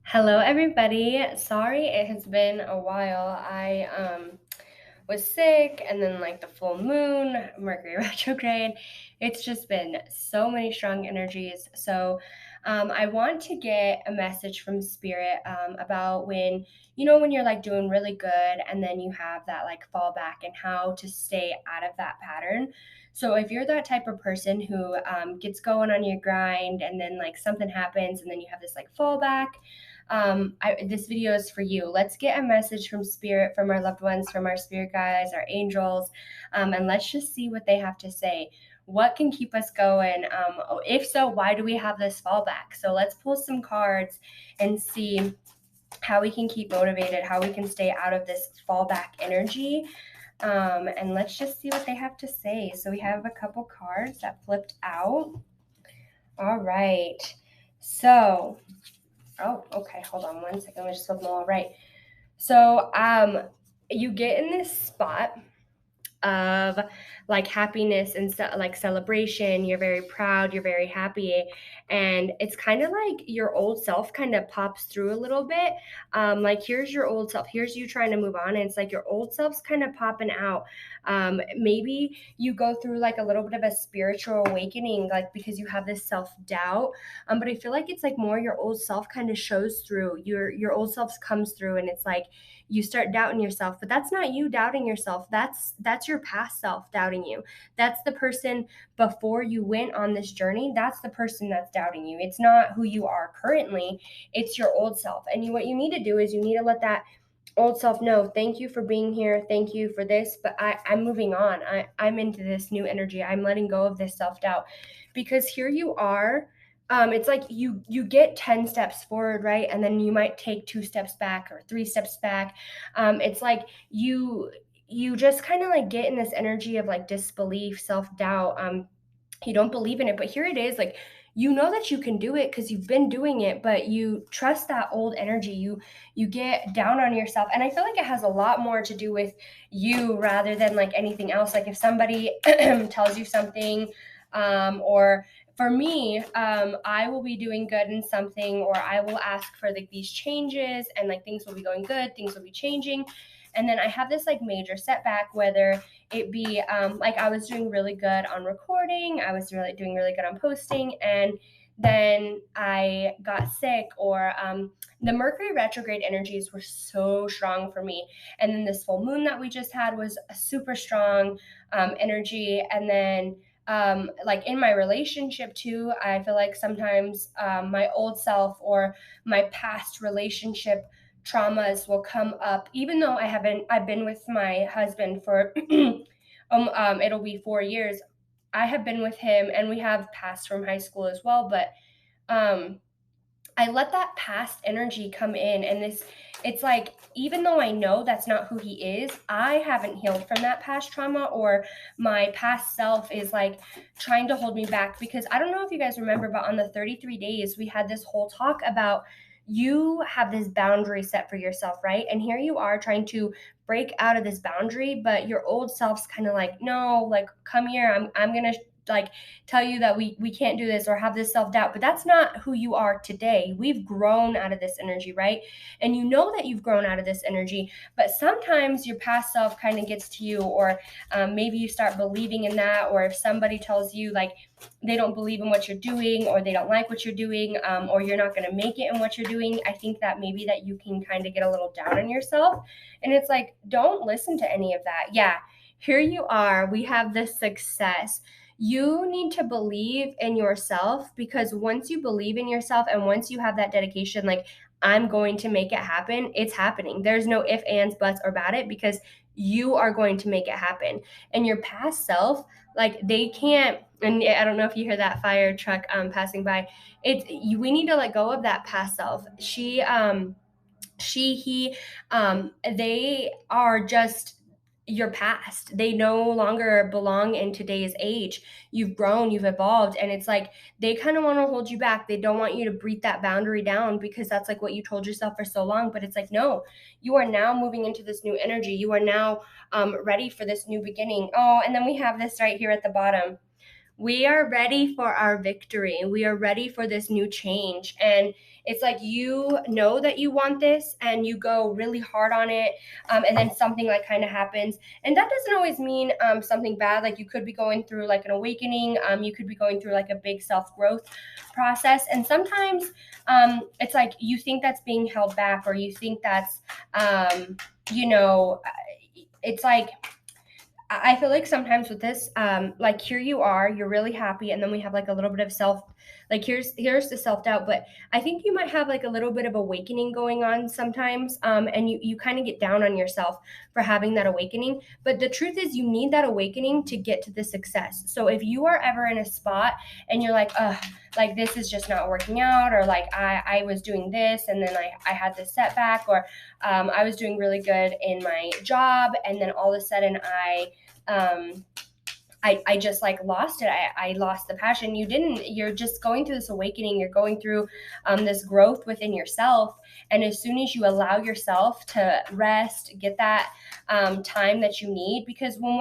Hello, everybody. Sorry, it has been a while. I was sick, and then like the full moon, Mercury retrograde. It's just been so many strong energies. So, I want to get a message from Spirit about when you're like doing really good, and then you have that like fallback and how to stay out of that pattern. So, if you're that type of person who gets going on your grind, and then like something happens, and then you have this like fallback, this video is for you. Let's get a message from Spirit, from our loved ones, from our spirit guides, our angels, and let's just see what they have to say. What can keep us going? If so, why do we have this fallback? So let's pull some cards and see how we can keep motivated, how we can stay out of this fallback energy. And let's just see what they have to say. So we have a couple cards that flipped out. All right. So Oh, okay. Hold on one second. Let me just flip them all right. So, you get in this spot of like happiness and like celebration. You're very proud, you're very happy, and it's kind of like your old self kind of pops through a little bit. Like here's your old self, here's you trying to move on, and it's like your old self's kind of popping out. Maybe you go through like a little bit of a spiritual awakening, like because you have this self-doubt. But I feel like it's like more your old self kind of shows through. Your old self comes through, and it's like you start doubting yourself, but that's not you doubting yourself. That's your past self doubting you. That's the person before you went on this journey. That's the person that's doubting you. It's not who you are currently. It's your old self. And what you need to do is you need to let that old self know, thank you for being here, thank you for this, but I'm moving on. I'm into this new energy. I'm letting go of this self-doubt, because here you are. It's like you get 10 steps forward, right, and then you might take 2 steps back or 3 steps back. It's like you just kind of like get in this energy of like disbelief, self-doubt. You don't believe in it, but here it is, like you know that you can do it because you've been doing it, but you trust that old energy. You get down on yourself, and I feel like it has a lot more to do with you rather than like anything else. Like if somebody tells you something, or for me, I will be doing good in something, or I will ask for like these changes, and like things will be going good, things will be changing, and then I have this like major setback, whether it be like I was doing really good on recording, I was really doing really good on posting, and then I got sick, or the Mercury retrograde energies were so strong for me, and then this full moon that we just had was a super strong energy, and then like in my relationship too, I feel like sometimes my old self or my past relationship traumas will come up, even though I've been with my husband for it'll be 4 years. I have been with him, and we have passed from high school as well, but um I let that past energy come in, and it's like, even though I know that's not who he is, I haven't healed from that past trauma, or my past self is like trying to hold me back. Because I don't know if you guys remember, but on the 33 days, we had this whole talk about you have this boundary set for yourself, right? And here you are trying to break out of this boundary, but your old self's kind of like, no, like come here, I'm gonna like tell you that we can't do this, or have this self-doubt, but that's not who you are today. We've grown out of this energy, right? And you know that you've grown out of this energy, but sometimes your past self kind of gets to you, or maybe you start believing in that, or if somebody tells you like they don't believe in what you're doing, or they don't like what you're doing, or you're not going to make it in what you're doing, I think that maybe that you can kind of get a little down on yourself. And it's like, don't listen to any of that. Yeah, here you are, we have this success. You need to believe in yourself, because once you believe in yourself, and once you have that dedication, like I'm going to make it happen, it's happening. There's no if, ands, buts, or about it, because you are going to make it happen. And your past self, like they can't. And I don't know if you hear that fire truck passing by. We need to let go of that past self. He, they are just your past. They no longer belong in today's age. You've grown, you've evolved, and it's like they kind of want to hold you back. They don't want you to breathe that boundary down, because that's like what you told yourself for so long. But it's like, no, you are now moving into this new energy. You are now ready for this new beginning. Oh, and then we have this right here at the bottom. We are ready for our victory. We are ready for this new change. And It's like you know that you want this and you go really hard on it, and then something like kind of happens. And that doesn't always mean something bad. Like you could be going through like an awakening, you could be going through like a big self-growth process. And sometimes it's like you think that's being held back, or you think that's, you know, it's like I feel like sometimes with this, like here you are, you're really happy, and then we have like a little bit of like here's the self doubt. But I think you might have like a little bit of awakening going on sometimes, and you kind of get down on yourself for having that awakening. But the truth is, you need that awakening to get to the success. So if you are ever in a spot and you're like, like this is just not working out, or like I was doing this and then I had this setback, or I was doing really good in my job and then all of a sudden I just like lost it. I lost the passion. You didn't. You're just going through this awakening. You're going through this growth within yourself. And as soon as you allow yourself to rest, get that time that you need, because when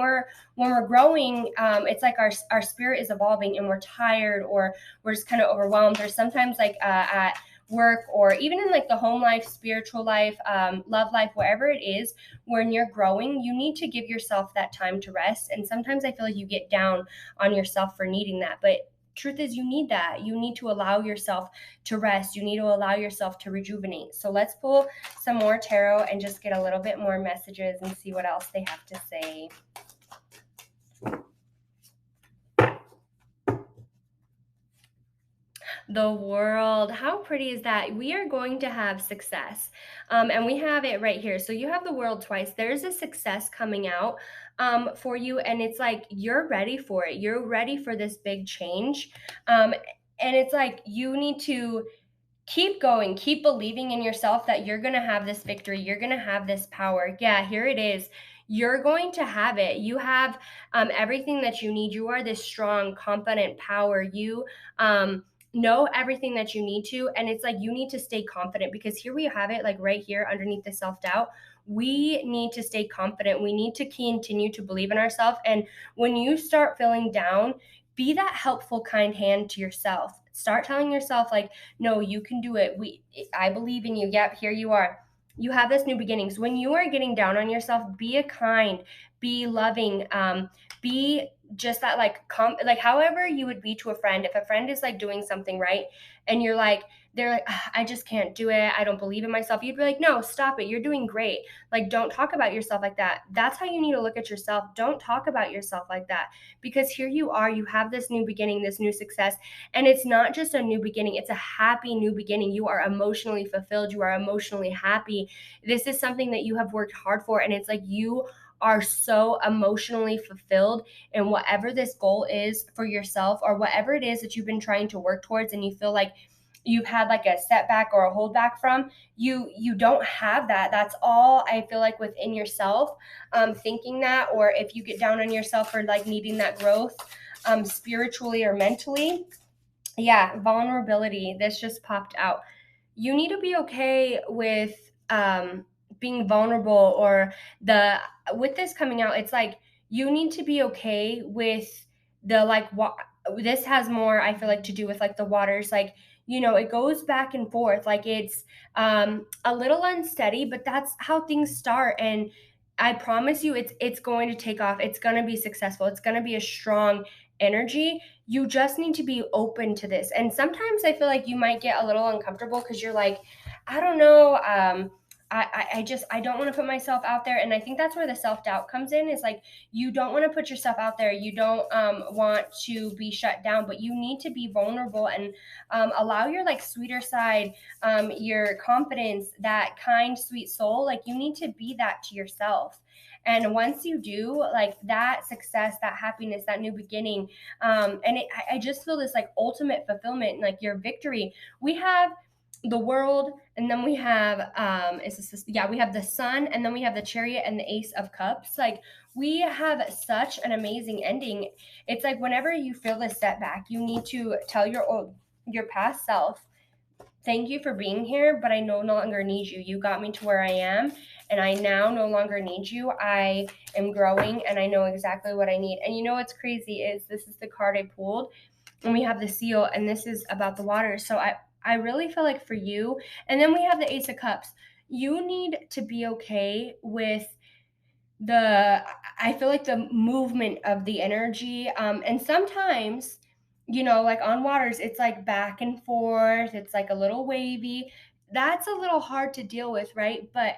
we're growing, it's like our spirit is evolving and we're tired, or we're just kind of overwhelmed. Or sometimes like at work, or even in like the home life, spiritual life, love life, wherever it is, when you're growing, you need to give yourself that time to rest. And sometimes I feel like you get down on yourself for needing that. But truth is, you need that. You need to allow yourself to rest. You need to allow yourself to rejuvenate. So let's pull some more tarot and just get a little bit more messages and see what else they have to say. The World. How pretty is that? We are going to have success. And we have it right here. So you have the World twice. There's a success coming out for you. And it's like you're ready for it. You're ready for this big change. And it's like you need to keep going, keep believing in yourself that you're going to have this victory, you're going to have this power. Yeah, here it is. You're going to have it. You have everything that you need. You are this strong, confident power. You know everything that you need to. And it's like you need to stay confident, because here we have it, like right here underneath the self doubt. We need to stay confident. We need to continue to believe in ourselves. And when you start feeling down, be that helpful, kind hand to yourself. Start telling yourself, like, no, you can do it. I believe in you. Yep, here you are. You have this new beginnings. When you are getting down on yourself, be a kind, be loving, be just that like however you would be to a friend. If a friend is like doing something right and you're like, they're like, I just can't do it, I don't believe in myself, you'd be like, no, stop it, you're doing great. Like, don't talk about yourself like that. That's how you need to look at yourself. Don't talk about yourself like that, because here you are, you have this new beginning, this new success. And it's not just a new beginning, it's a happy new beginning. You are emotionally fulfilled, you are emotionally happy. This is something that you have worked hard for, and it's like you are so emotionally fulfilled in whatever this goal is for yourself, or whatever it is that you've been trying to work towards, and you feel like you've had like a setback or a holdback from. You don't have that. That's all I feel like within yourself, thinking that, or if you get down on yourself for like needing that growth, spiritually or mentally. Yeah, vulnerability. This just popped out. You need to be okay with being vulnerable, or the with this coming out. It's like you need to be okay with the like what this has more, I feel like, to do with like the waters. Like, it goes back and forth. Like it's a little unsteady, but that's how things start. And I promise you, it's going to take off. It's going to be successful. It's going to be a strong energy. You just need to be open to this. And sometimes I feel like you might get a little uncomfortable because you're like, I don't know, I don't want to put myself out there. And I think that's where the self-doubt comes in, is like you don't want to put yourself out there. You don't want to be shut down, but you need to be vulnerable and allow your like sweeter side, your confidence, that kind, sweet soul. Like you need to be that to yourself. And once you do, like that success, that happiness, that new beginning, I just feel this like ultimate fulfillment, like your victory. We have the World, and then we have we have the Sun, and then we have the Chariot and the Ace of Cups. Like we have such an amazing ending. It's like whenever you feel this setback, you need to tell your past self, thank you for being here, but I no longer need you. You got me to where I am, and I now no longer need you. I am growing, and I know exactly what I need. And you know what's crazy is this is the card I pulled, and we have the Seal, and this is about the water. So I really feel like for you, and then we have the Ace of Cups. You need to be okay with the I feel like the movement of the energy, and sometimes, like on waters, it's like back and forth, it's like a little wavy. That's a little hard to deal with, right? But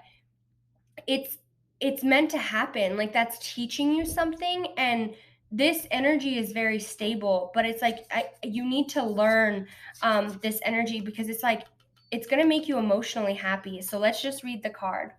it's it's meant to happen. Like that's teaching you something, and this energy is very stable, but it's like you need to learn this energy because it's like it's going to make you emotionally happy. So let's just read the card.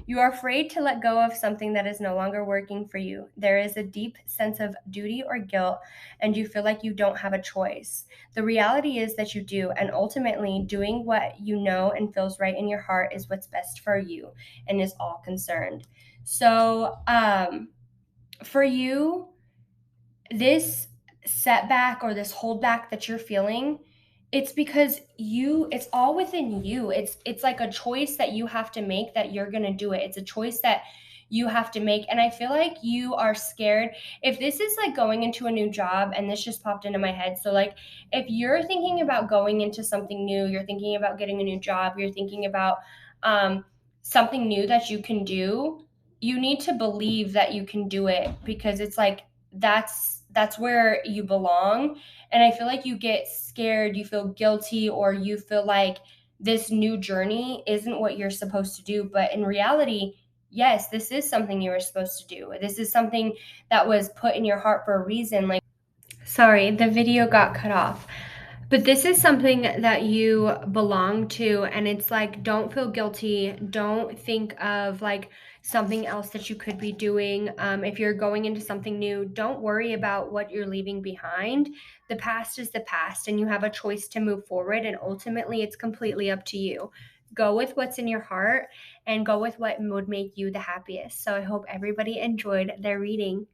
You are afraid to let go of something that is no longer working for you. There is a deep sense of duty or guilt, and you feel like you don't have a choice. The reality is that you do, and ultimately, doing what you know and feels right in your heart is what's best for you and is all concerned. So, for you, this setback or this holdback that you're feeling, it's because it's all within you. It's like a choice that you have to make, that you're going to do it. It's a choice that you have to make, and I feel like you are scared. If this is like going into a new job, and this just popped into my head, so like if you're thinking about going into something new, you're thinking about getting a new job, you're thinking about um, something new that you can do, you need to believe that you can do it, because it's like that's where you belong. And I feel like you get scared, you feel guilty, or you feel like this new journey isn't what you're supposed to do. But in reality, yes, this is something you were supposed to do. This is something that was put in your heart for a reason. Like, sorry, the video got cut off. But this is something that you belong to, and it's like, don't feel guilty. Don't think of like something else that you could be doing. If you're going into something new, don't worry about what you're leaving behind. The past is the past, and you have a choice to move forward, and ultimately, it's completely up to you. Go with what's in your heart and go with what would make you the happiest. So I hope everybody enjoyed their reading.